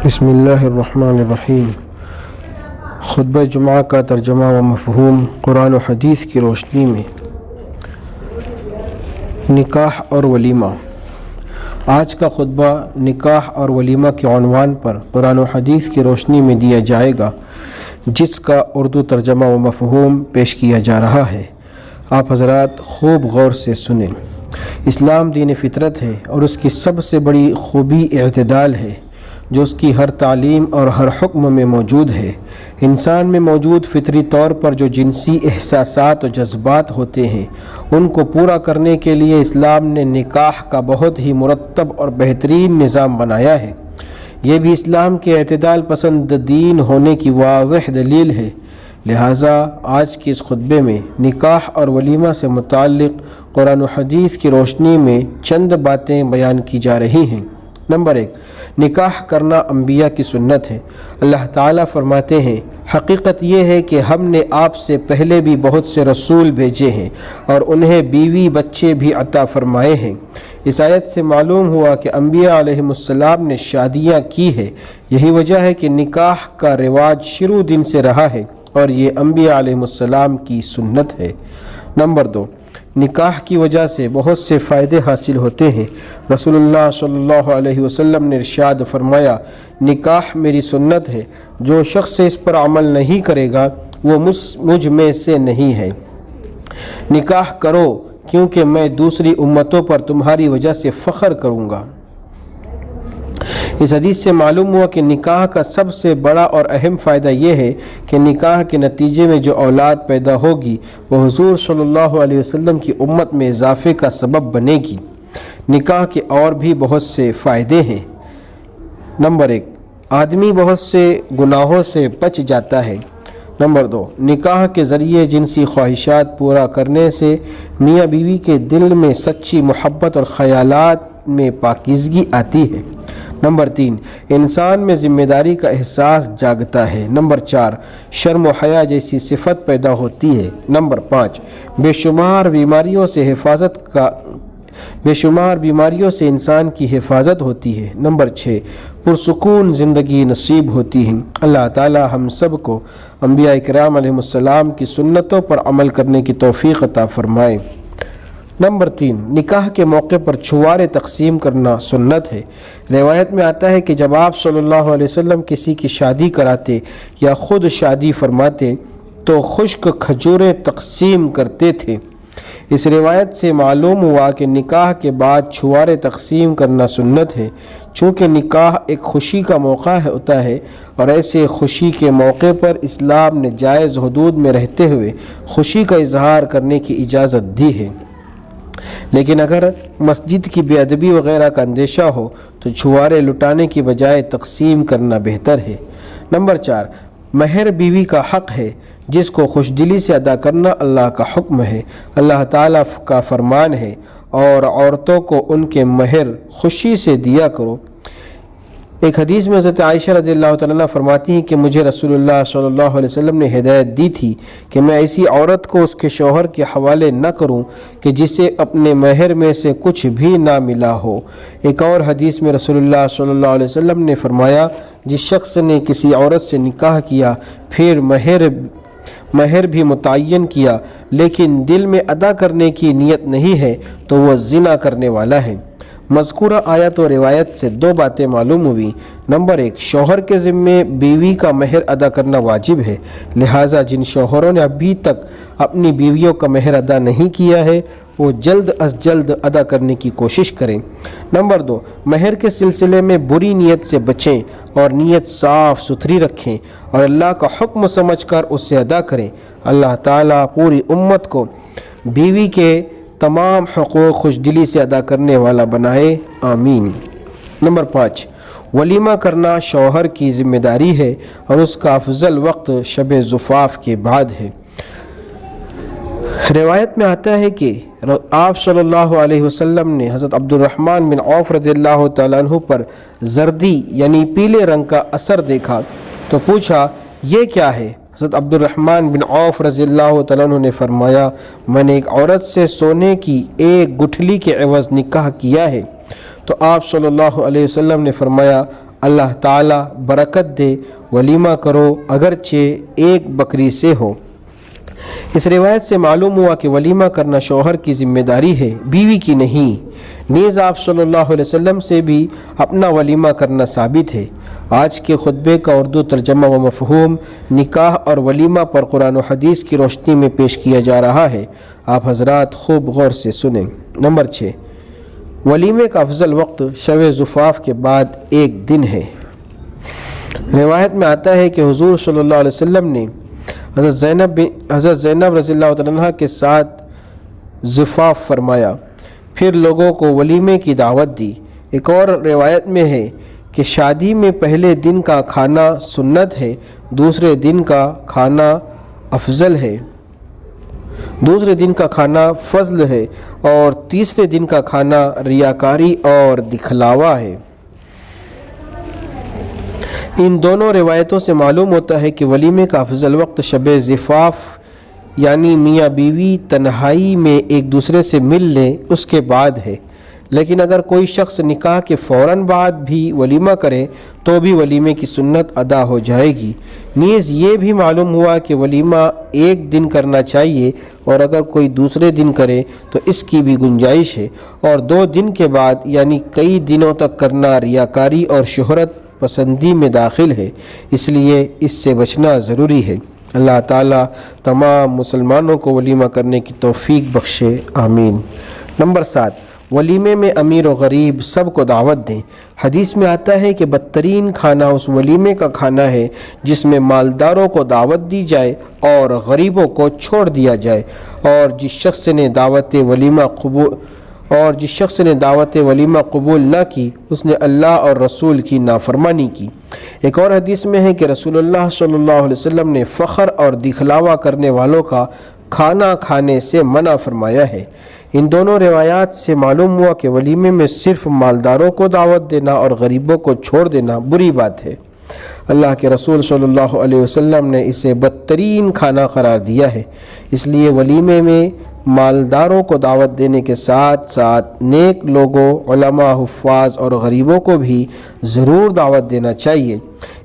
بسم اللہ الرحمن الرحیم۔ خطبہ جمعہ کا ترجمہ و مفہوم قرآن و حدیث کی روشنی میں۔ نکاح اور ولیمہ۔ آج کا خطبہ نکاح اور ولیمہ کے عنوان پر قرآن و حدیث کی روشنی میں دیا جائے گا، جس کا اردو ترجمہ و مفہوم پیش کیا جا رہا ہے۔ آپ حضرات خوب غور سے سنیں۔ اسلام دین فطرت ہے اور اس کی سب سے بڑی خوبی اعتدال ہے، جو اس کی ہر تعلیم اور ہر حکم میں موجود ہے۔ انسان میں موجود فطری طور پر جو جنسی احساسات و جذبات ہوتے ہیں، ان کو پورا کرنے کے لیے اسلام نے نکاح کا بہت ہی مرتب اور بہترین نظام بنایا ہے۔ یہ بھی اسلام کے اعتدال پسند دین ہونے کی واضح دلیل ہے۔ لہٰذا آج کے اس خطبے میں نکاح اور ولیمہ سے متعلق قرآن و حدیث کی روشنی میں چند باتیں بیان کی جا رہی ہیں۔ نمبر 1، نکاح کرنا انبیاء کی سنت ہے۔ اللہ تعالیٰ فرماتے ہیں، حقیقت یہ ہے کہ ہم نے آپ سے پہلے بھی بہت سے رسول بھیجے ہیں اور انہیں بیوی بچے بھی عطا فرمائے ہیں۔ اس آیت سے معلوم ہوا کہ انبیاء علیہم السلام نے شادیاں کی ہے۔ یہی وجہ ہے کہ نکاح کا رواج شروع دن سے رہا ہے اور یہ انبیاء علیہم السلام کی سنت ہے۔ نمبر 2، نکاح کی وجہ سے بہت سے فائدے حاصل ہوتے ہیں۔ رسول اللہ صلی اللہ علیہ وسلم نے ارشاد فرمایا، نکاح میری سنت ہے، جو شخص اس پر عمل نہیں کرے گا وہ مجھ میں سے نہیں ہے۔ نکاح کرو کیونکہ میں دوسری امتوں پر تمہاری وجہ سے فخر کروں گا۔ اس حدیث سے معلوم ہوا کہ نکاح کا سب سے بڑا اور اہم فائدہ یہ ہے کہ نکاح کے نتیجے میں جو اولاد پیدا ہوگی وہ حضور صلی اللہ علیہ وسلم کی امت میں اضافے کا سبب بنے گی۔ نکاح کے اور بھی بہت سے فائدے ہیں۔ نمبر 1، آدمی بہت سے گناہوں سے بچ جاتا ہے۔ نمبر 2، نکاح کے ذریعے جنسی خواہشات پورا کرنے سے میاں بیوی کے دل میں سچی محبت اور خیالات میں پاکیزگی آتی ہے۔ نمبر 3، انسان میں ذمہ داری کا احساس جاگتا ہے۔ نمبر 4، شرم و حیا جیسی صفت پیدا ہوتی ہے۔ نمبر 5، بے شمار بیماریوں سے انسان کی حفاظت ہوتی ہے۔ نمبر 6، پرسکون زندگی نصیب ہوتی ہے۔ اللہ تعالی ہم سب کو انبیاء کرام علیہ السلام کی سنتوں پر عمل کرنے کی توفیق عطا فرمائے۔ نمبر 3، نکاح کے موقع پر چھوارے تقسیم کرنا سنت ہے۔ روایت میں آتا ہے کہ جب آپ صلی اللہ علیہ وسلم کسی کی شادی کراتے یا خود شادی فرماتے تو خشک کھجوریں تقسیم کرتے تھے۔ اس روایت سے معلوم ہوا کہ نکاح کے بعد چھوارے تقسیم کرنا سنت ہے، چونکہ نکاح ایک خوشی کا موقع ہوتا ہے اور ایسے خوشی کے موقع پر اسلام نے جائز حدود میں رہتے ہوئے خوشی کا اظہار کرنے کی اجازت دی ہے۔ لیکن اگر مسجد کی بے ادبی وغیرہ کا اندیشہ ہو تو چھوارے لٹانے کی بجائے تقسیم کرنا بہتر ہے۔ نمبر 4، مہر بیوی کا حق ہے، جس کو خوش دلی سے ادا کرنا اللہ کا حکم ہے۔ اللہ تعالیٰ کا فرمان ہے، اور عورتوں کو ان کے مہر خوشی سے دیا کرو۔ ایک حدیث میں حضرت عائشہ رضی اللہ تعالیٰ عنہ فرماتی ہیں کہ مجھے رسول اللہ صلی اللہ علیہ وسلم نے ہدایت دی تھی کہ میں ایسی عورت کو اس کے شوہر کے حوالے نہ کروں کہ جسے اپنے مہر میں سے کچھ بھی نہ ملا ہو۔ ایک اور حدیث میں رسول اللہ صلی اللہ علیہ وسلم نے فرمایا، جس شخص نے کسی عورت سے نکاح کیا پھر مہر بھی متعین کیا لیکن دل میں ادا کرنے کی نیت نہیں ہے تو وہ زنا کرنے والا ہے۔ مذکورہ آیت و روایت سے دو باتیں معلوم ہوئی۔ نمبر 1، شوہر کے ذمے بیوی کا مہر ادا کرنا واجب ہے، لہٰذا جن شوہروں نے ابھی تک اپنی بیویوں کا مہر ادا نہیں کیا ہے وہ جلد از جلد ادا کرنے کی کوشش کریں۔ نمبر 2، مہر کے سلسلے میں بری نیت سے بچیں اور نیت صاف ستھری رکھیں اور اللہ کا حکم سمجھ کر اسے ادا کریں۔ اللہ تعالیٰ پوری امت کو بیوی کے تمام حقوق خوش دلی سے ادا کرنے والا بنائے، آمین۔ نمبر 5، ولیمہ کرنا شوہر کی ذمہ داری ہے اور اس کا افضل وقت شب زفاف کے بعد ہے۔ روایت میں آتا ہے کہ آپ صلی اللہ علیہ وسلم نے حضرت عبد الرحمن بن عوف رضی اللہ تعالیٰ عنہ پر زردی یعنی پیلے رنگ کا اثر دیکھا تو پوچھا، یہ کیا ہے؟ حضرت عبد الرحمن بن عوف رضی اللہ تعالیٰ عنہ نے فرمایا، میں نے ایک عورت سے سونے کی ایک گٹھلی کے عوض نکاح کیا ہے۔ تو آپ صلی اللہ علیہ وسلم نے فرمایا، اللہ تعالیٰ برکت دے، ولیمہ کرو اگرچہ ایک بکری سے ہو۔ اس روایت سے معلوم ہوا کہ ولیمہ کرنا شوہر کی ذمہ داری ہے، بیوی کی نہیں۔ نیز آپ صلی اللہ علیہ وسلم سے بھی اپنا ولیمہ کرنا ثابت ہے۔ آج کے خطبے کا اردو ترجمہ و مفہوم نکاح اور ولیمہ پر قرآن و حدیث کی روشنی میں پیش کیا جا رہا ہے، آپ حضرات خوب غور سے سنیں۔ نمبر 6، ولیمے کا افضل وقت شب زفاف کے بعد ایک دن ہے۔ روایت میں آتا ہے کہ حضور صلی اللہ علیہ وسلم نے حضرت زینب رضی اللہ عنہا کے ساتھ زفاف فرمایا، پھر لوگوں کو ولیمے کی دعوت دی۔ ایک اور روایت میں ہے کہ شادی میں پہلے دن کا کھانا سنت ہے، دوسرے دن کا کھانا افضل ہے، دوسرے دن کا کھانا فضل ہے اور تیسرے دن کا کھانا ریاکاری اور دکھلاوا ہے۔ ان دونوں روایتوں سے معلوم ہوتا ہے کہ ولیمے کا افضل وقت شب زفاف یعنی میاں بیوی تنہائی میں ایک دوسرے سے مل لیں اس کے بعد ہے، لیکن اگر کوئی شخص نکاح کے فوراً بعد بھی ولیمہ کرے تو بھی ولیمے کی سنت ادا ہو جائے گی۔ نیز یہ بھی معلوم ہوا کہ ولیمہ ایک دن کرنا چاہیے اور اگر کوئی دوسرے دن کرے تو اس کی بھی گنجائش ہے، اور 2 دن کے بعد یعنی کئی دنوں تک کرنا ریاکاری اور شہرت پسندی میں داخل ہے، اس لیے اس سے بچنا ضروری ہے۔ اللہ تعالیٰ تمام مسلمانوں کو ولیمہ کرنے کی توفیق بخشے، آمین۔ نمبر 7، ولیمے میں امیر و غریب سب کو دعوت دیں۔ حدیث میں آتا ہے کہ بدترین کھانا اس ولیمے کا کھانا ہے جس میں مالداروں کو دعوت دی جائے اور غریبوں کو چھوڑ دیا جائے، اور جس شخص نے دعوت ولیمہ قبول نہ کی اس نے اللہ اور رسول کی نافرمانی کی۔ ایک اور حدیث میں ہے کہ رسول اللہ صلی اللہ علیہ وسلم نے فخر اور دکھلاوا کرنے والوں کا کھانا کھانے سے منع فرمایا ہے۔ ان دونوں روایات سے معلوم ہوا کہ ولیمے میں صرف مالداروں کو دعوت دینا اور غریبوں کو چھوڑ دینا بری بات ہے۔ اللہ کے رسول صلی اللہ علیہ وسلم نے اسے بدترین کھانا قرار دیا ہے، اس لیے ولیمے میں مالداروں کو دعوت دینے کے ساتھ ساتھ نیک لوگوں، علماء، حفاظ اور غریبوں کو بھی ضرور دعوت دینا چاہیے۔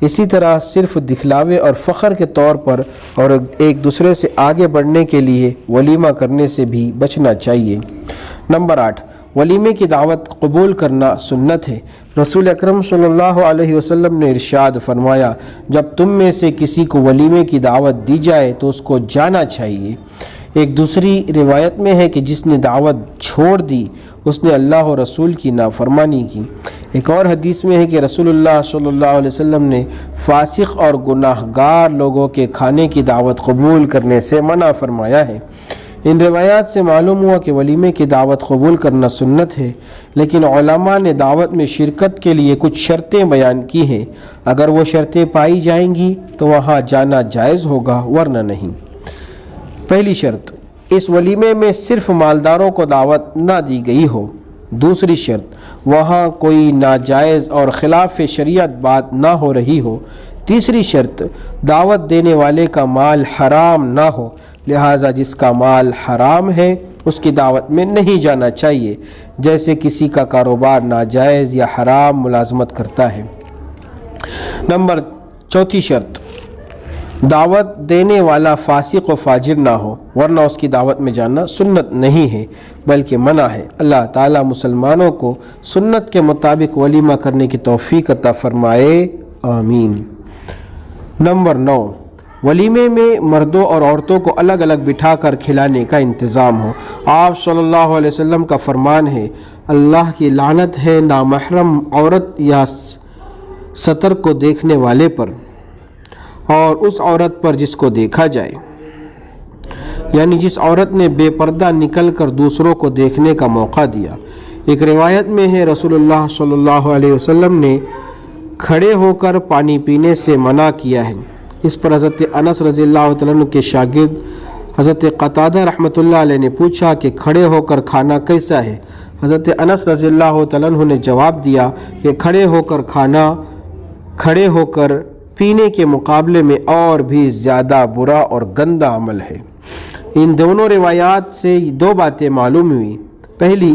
اسی طرح صرف دکھلاوے اور فخر کے طور پر اور ایک دوسرے سے آگے بڑھنے کے لیے ولیمہ کرنے سے بھی بچنا چاہیے۔ نمبر 8، ولیمے کی دعوت قبول کرنا سنت ہے۔ رسول اکرم صلی اللہ علیہ وسلم نے ارشاد فرمایا، جب تم میں سے کسی کو ولیمے کی دعوت دی جائے تو اس کو جانا چاہیے۔ ایک دوسری روایت میں ہے کہ جس نے دعوت چھوڑ دی اس نے اللہ و رسول کی نافرمانی کی۔ ایک اور حدیث میں ہے کہ رسول اللہ صلی اللہ علیہ وسلم نے فاسق اور گناہ گار لوگوں کے کھانے کی دعوت قبول کرنے سے منع فرمایا ہے۔ ان روایات سے معلوم ہوا کہ ولیمے کی دعوت قبول کرنا سنت ہے، لیکن علماء نے دعوت میں شرکت کے لیے کچھ شرطیں بیان کی ہیں۔ اگر وہ شرطیں پائی جائیں گی تو وہاں جانا جائز ہوگا، ورنہ نہیں۔ پہلی شرط، اس ولیمے میں صرف مالداروں کو دعوت نہ دی گئی ہو۔ دوسری شرط، وہاں کوئی ناجائز اور خلاف شریعت بات نہ ہو رہی ہو۔ تیسری شرط، دعوت دینے والے کا مال حرام نہ ہو، لہٰذا جس کا مال حرام ہے اس کی دعوت میں نہیں جانا چاہیے، جیسے کسی کا کاروبار ناجائز یا حرام ملازمت کرتا ہے۔ نمبر 4 شرط، دعوت دینے والا فاسق و فاجر نہ ہو، ورنہ اس کی دعوت میں جانا سنت نہیں ہے بلکہ منع ہے۔ اللہ تعالیٰ مسلمانوں کو سنت کے مطابق ولیمہ کرنے کی توفیق عطا فرمائے، آمین۔ نمبر 9، ولیمے میں مردوں اور عورتوں کو الگ الگ بٹھا کر کھلانے کا انتظام ہو۔ آپ صلی اللہ علیہ وسلم کا فرمان ہے، اللہ کی لعنت ہے نامحرم عورت یا ستر کو دیکھنے والے پر، اور اس عورت پر جس کو دیکھا جائے، یعنی جس عورت نے بے پردہ نکل کر دوسروں کو دیکھنے کا موقع دیا۔ ایک روایت میں ہے رسول اللہ صلی اللہ علیہ وسلم نے کھڑے ہو کر پانی پینے سے منع کیا ہے۔ اس پر حضرت انس رضی اللہ عنہ کے شاگرد حضرت قتادہ رحمۃ اللہ علیہ نے پوچھا کہ کھڑے ہو کر کھانا کیسا ہے؟ حضرت انس رضی اللہ عنہ نے جواب دیا کہ کھڑے ہو کر کھانا کھڑے ہو کر پینے کے مقابلے میں اور بھی زیادہ برا اور گندا عمل ہے۔ ان دونوں روایات سے 2 باتیں معلوم ہوئی۔ پہلی،